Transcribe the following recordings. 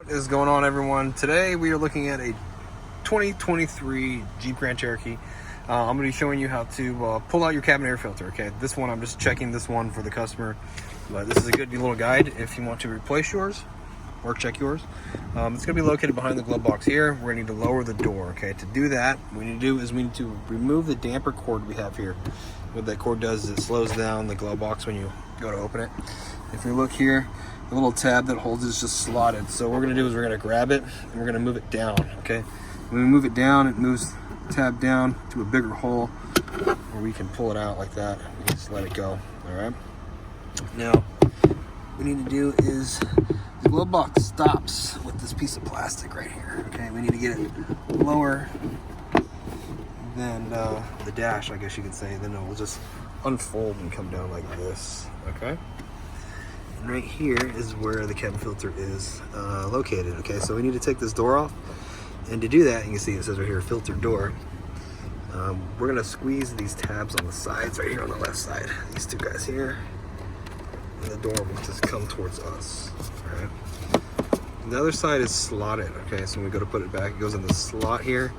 is going on, everyone? Today we are looking at a 2023 Jeep Grand Cherokee. I'm going to be showing you how to pull out your cabin air filter. Okay, this one I'm just checking this one for the customer, but this is a good little guide if you want to replace yours or check yours. It's going to be located behind the glove box here. We're going to need to lower the door. Okay, to do that, what we need to do is we need to remove the damper cord we have here. What that cord does is it slows down the glove box when you go to open it. If you look here, the little tab that holds it is just slotted. So what we're going to do is we're going to grab it and we're going to move it down. Okay, when we move it down, it moves the tab down to a bigger hole where we can pull it out like that. We can just let it go. All right. Now, what we need to do is the glove box stops with this piece of plastic right here. Okay, we need to get it lower than the dash, I guess you could say. Then it will just unfold and come down like this. Okay. And right here is where the cabin filter is located. Okay, so we need to take this door off, and to do that, you can see it says right here, filter door. We're gonna squeeze these tabs on the sides right here on the left side. These two guys here, and the door will just come towards us. All right. The other side is slotted. Okay, so when we go to put it back, it goes in the slot here.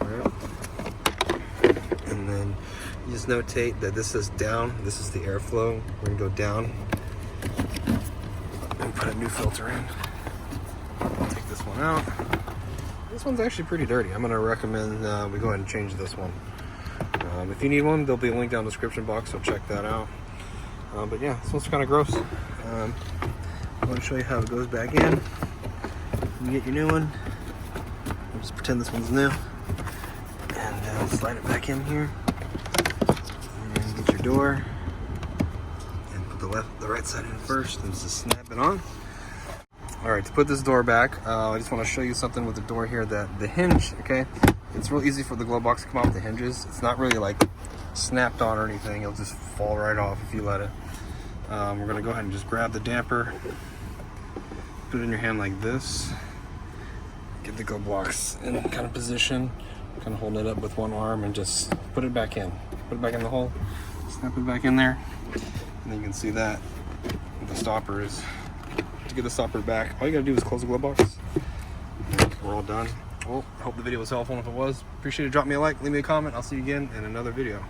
All right. And then you just notate that this is down. This is the airflow. We're gonna go down and put a new filter in. Take this one out. This one's actually pretty dirty. I'm gonna recommend we go ahead and change this one. If you need one, there'll be a link down in the description box, so check that out. But yeah, this one's kind of gross. I want to show you how it goes back in. You get your new one. We'll just pretend this one's new, and slide it back in here. And get your door. The right side in first, and just snap it on. All right, to put this door back, I just want to show you something with the door here. That the hinge, okay, it's real easy for the glove box to come off the hinges. It's not really like snapped on or anything. It'll just fall right off if you let it. We're gonna go ahead and just grab the damper, put it in your hand like this, get the glove box in kind of position, kind of holding it up with one arm, and just put it back in. Put it back in the hole, snap it back in there. And then you can see that the stopper is, to get the stopper back, all you gotta do is close the glove box. And we're all done. Well, I hope the video was helpful, and if it was, appreciate it. Drop me a like, leave me a comment. I'll see you again in another video.